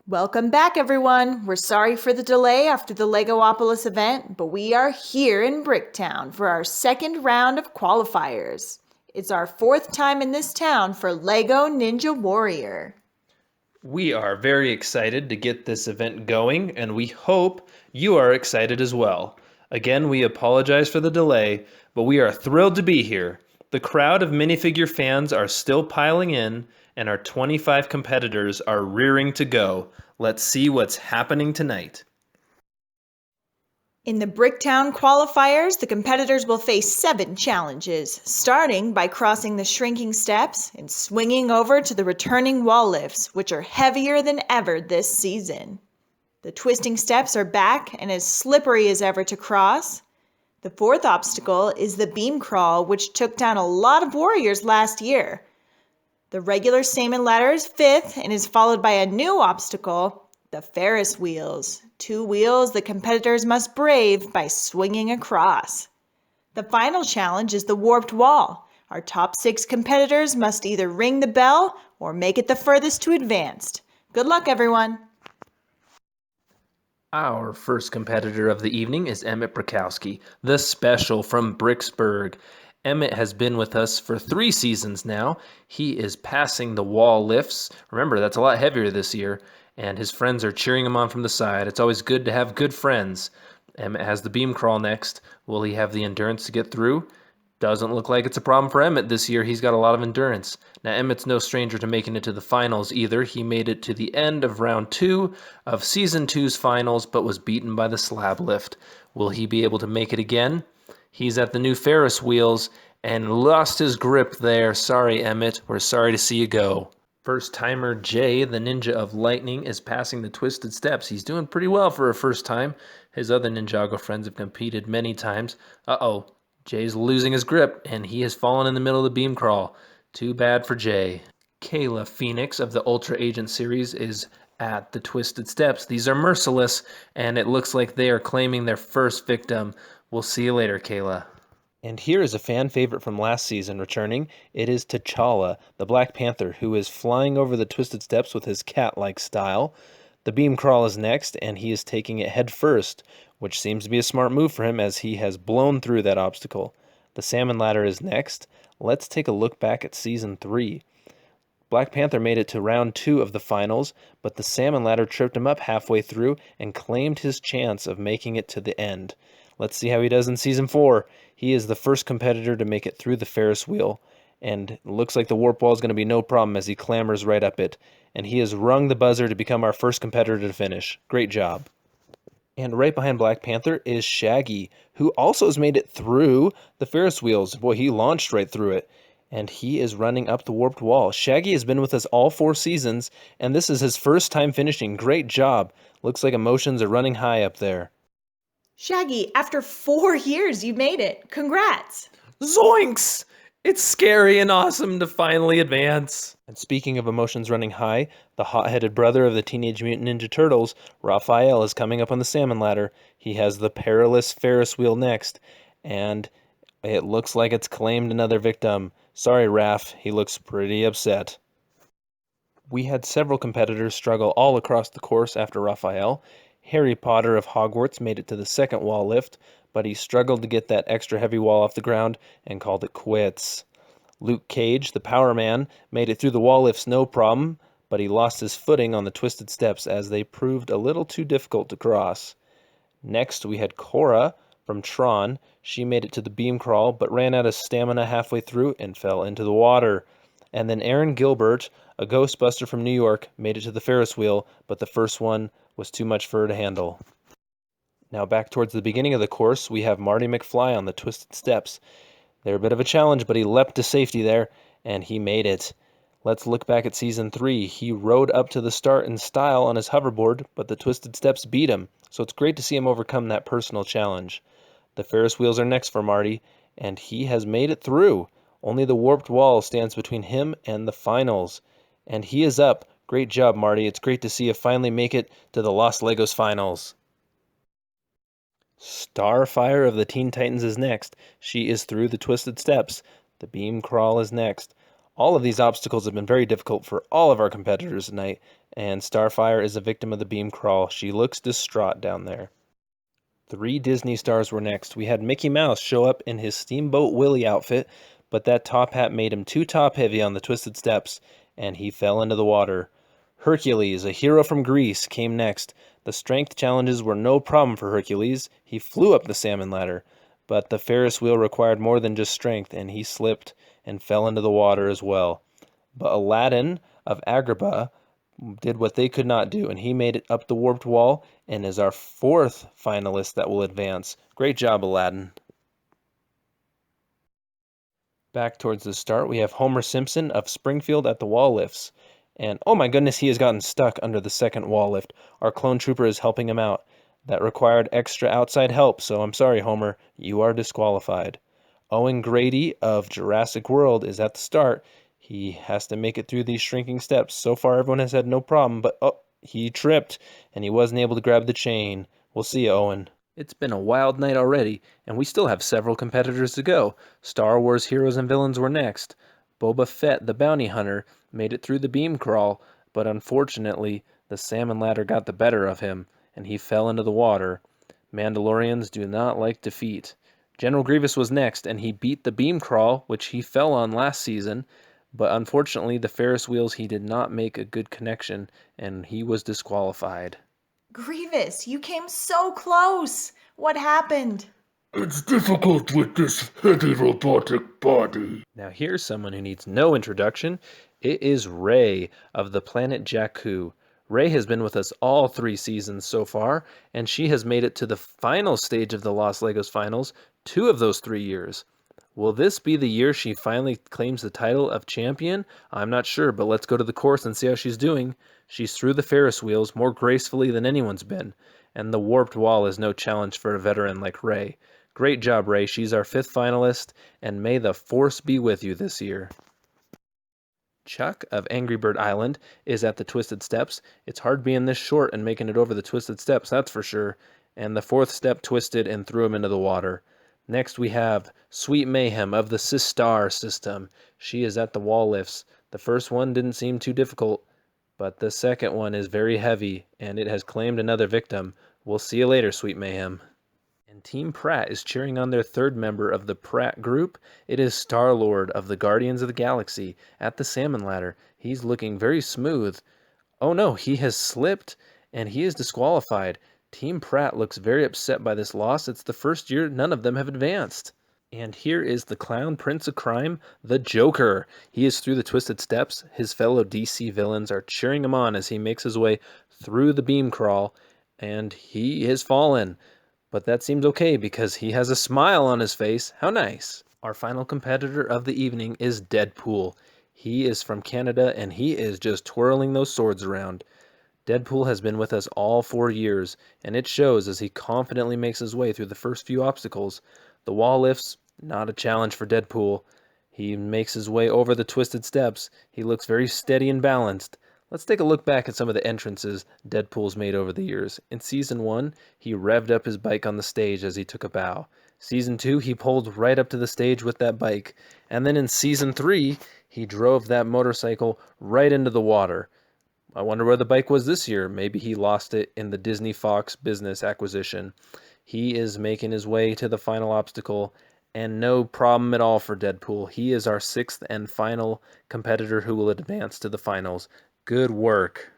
Welcome back, everyone. We're sorry for the delay after the Legoopolis event, but we are here in Bricktown for our second round of qualifiers. It's our fourth time in this town for Lego Ninja Warrior. We are very excited to get this event going, and we hope you are excited as well. Again, we apologize for the delay, but we are thrilled to be here. The crowd of minifigure fans are still piling in, and our 25 competitors are rearing to go. Let's see what's happening tonight. In the Bricktown qualifiers, the competitors will face 7 challenges, starting by crossing the shrinking steps and swinging over to the returning wall lifts, which are heavier than ever this season. The twisting steps are back and as slippery as ever to cross. The fourth obstacle is the beam crawl, which took down a lot of warriors last year. The regular salmon ladder is fifth and is followed by a new obstacle, the Ferris wheels, 2 wheels the competitors must brave by swinging across. The final challenge is the warped wall. Our top 6 competitors must either ring the bell or make it the furthest to advanced. Good luck, everyone. Our first competitor of the evening is Emmet Brickowski, the special from Bricksburg. Emmet has been with us for 3 seasons now. He is passing the wall lifts. Remember, that's a lot heavier this year, and his friends are cheering him on from the side. It's always good to have good friends. Emmet has the beam crawl next. Will he have the endurance to get through? Doesn't look like it's a problem for Emmet this year. He's got a lot of endurance. Now, Emmet's no stranger to making it to the finals either. He made it to the end of round 2 of Season 2's finals, but was beaten by the slab lift. Will he be able to make it again? He's at the new Ferris wheels and lost his grip there. Sorry, Emmet. We're sorry to see you go. First timer Jay, the Ninja of Lightning, is passing the twisted steps. He's doing pretty well for a first time. His other Ninjago friends have competed many times. Uh-oh. Jay's losing his grip, and he has fallen in the middle of the beam crawl. Too bad for Jay. Caila Phoenix of the Ultra Agent series is at the twisted steps. These are merciless, and it looks like they are claiming their first victim. We'll see you later, Caila. And here is a fan favorite from last season returning. It is T'Challa, the Black Panther, who is flying over the twisted steps with his cat-like style. The beam crawl is next, and he is taking it head first, which seems to be a smart move for him as he has blown through that obstacle. The salmon ladder is next. Let's take a look back at Season 3. Black Panther made it to round 2 of the finals, but the salmon ladder tripped him up halfway through and claimed his chance of making it to the end. Let's see how he does in Season 4. He is the first competitor to make it through the Ferris wheel, and it looks like the warp wall is going to be no problem as he clambers right up it. And he has rung the buzzer to become our first competitor to finish. Great job. And right behind Black Panther is Shaggy, who also has made it through the Ferris wheels. Boy, he launched right through it. And he is running up the warped wall. Shaggy has been with us all 4 seasons, and this is his first time finishing. Great job. Looks like emotions are running high up there. Shaggy, after 4 years, you made it. Congrats! Zoinks! It's scary and awesome to finally advance. And speaking of emotions running high, the hot-headed brother of the Teenage Mutant Ninja Turtles, Raphael, is coming up on the salmon ladder. He has the perilous Ferris wheel next, and it looks like it's claimed another victim. Sorry, Raph, he looks pretty upset. We had several competitors struggle all across the course after Raphael. Harry Potter of Hogwarts made it to the second wall lift, but he struggled to get that extra heavy wall off the ground and called it quits. Luke Cage, the Power Man, made it through the wall lifts no problem, but he lost his footing on the twisted steps as they proved a little too difficult to cross. Next, we had Quorra from Tron. She made it to the beam crawl, but ran out of stamina halfway through and fell into the water. And then Erin Gilbert, a Ghostbuster from New York, made it to the Ferris wheel, but the first one was too much for her to handle. Now back towards the beginning of the course, we have Marty McFly on the twisted steps. They're a bit of a challenge, but he leapt to safety there, and he made it. Let's look back at Season 3. He rode up to the start in style on his hoverboard, but the twisted steps beat him, so it's great to see him overcome that personal challenge. The Ferris wheels are next for Marty, and he has made it through. Only the warped wall stands between him and the finals. And he is up. Great job, Marty. It's great to see you finally make it to the Lost Legos finals. Starfire of the Teen Titans is next. She is through the twisted steps. The beam crawl is next. All of these obstacles have been very difficult for all of our competitors tonight, and Starfire is a victim of the beam crawl. She looks distraught down there. 3 Disney stars were next. We had Mickey Mouse show up in his Steamboat Willie outfit, but that top hat made him too top-heavy on the twisted steps, and he fell into the water. Hercules, a hero from Greece, came next. The strength challenges were no problem for Hercules. He flew up the salmon ladder, but the Ferris wheel required more than just strength, and he slipped and fell into the water as well. But Aladdin of Agrabah did what they could not do, and he made it up the warped wall and is our 4th finalist that will advance. Great job, Aladdin. Back towards the start, we have Homer Simpson of Springfield at the wall lifts. And oh my goodness, he has gotten stuck under the second wall lift. Our clone trooper is helping him out. That required extra outside help, so I'm sorry, Homer, you are disqualified. Owen Grady of Jurassic World is at the start. He has to make it through these shrinking steps. So far, everyone has had no problem, but he tripped, and he wasn't able to grab the chain. We'll see you, Owen. It's been a wild night already, and we still have several competitors to go. Star Wars heroes and villains were next. Boba Fett, the bounty hunter, made it through the beam crawl, but unfortunately, the salmon ladder got the better of him, and he fell into the water. Mandalorians do not like defeat. General Grievous was next, and he beat the beam crawl, which he fell on last season, but unfortunately, the Ferris wheels, he did not make a good connection, and he was disqualified. Grievous, you came so close. What happened? It's difficult with this heavy robotic body. Now here's someone who needs no introduction. It is Ray of the planet Jakku. Ray has been with us all 3 seasons so far, and she has made it to the final stage of the Lost Legos finals 2 of those 3 years. Will this be the year she finally claims the title of champion? I'm not sure, but let's go to the course and see how she's doing. She's through the Ferris wheels more gracefully than anyone's been, and the warped wall is no challenge for a veteran like Ray. Great job, Ray. She's our 5th finalist, and may the force be with you this year. Chuck of Angry Bird Island is at the Twisted Steps. It's hard being this short and making it over the Twisted Steps, that's for sure. And the 4th step twisted and threw him into the water. Next we have Sweet Mayhem of the Sistar system. She is at the wall lifts. The first one didn't seem too difficult, but the second one is very heavy, and it has claimed another victim. We'll see you later, Sweet Mayhem. And Team Pratt is cheering on their 3rd member of the Pratt group. It is Star-Lord of the Guardians of the Galaxy at the salmon ladder. He's looking very smooth. Oh no, he has slipped, and he is disqualified. Team Pratt looks very upset by this loss. It's the first year none of them have advanced. And here is the clown prince of crime, the Joker. He is through the Twisted Steps. His fellow DC villains are cheering him on as he makes his way through the beam crawl, and he has fallen. But that seems okay because he has a smile on his face. How nice. Our final competitor of the evening is Deadpool. He is from Canada, and he is just twirling those swords around. Deadpool has been with us all 4 years, and it shows as he confidently makes his way through the first few obstacles. The wall lifts, not a challenge for Deadpool. He makes his way over the twisted steps. He looks very steady and balanced. Let's take a look back at some of the entrances Deadpool's made over the years. In Season 1, he revved up his bike on the stage as he took a bow. Season 2, he pulled right up to the stage with that bike. And then in Season 3, he drove that motorcycle right into the water. I wonder where the bike was this year. Maybe he lost it in the Disney Fox business acquisition. He is making his way to the final obstacle, and no problem at all for Deadpool. He is our 6th and final competitor who will advance to the finals. Good work.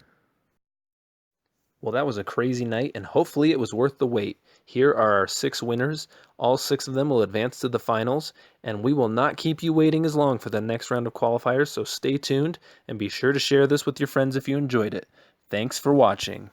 Well, that was a crazy night, and hopefully it was worth the wait. Here are our 6 winners. All 6 of them will advance to the finals, and we will not keep you waiting as long for the next round of qualifiers, so stay tuned, and be sure to share this with your friends if you enjoyed it. Thanks for watching.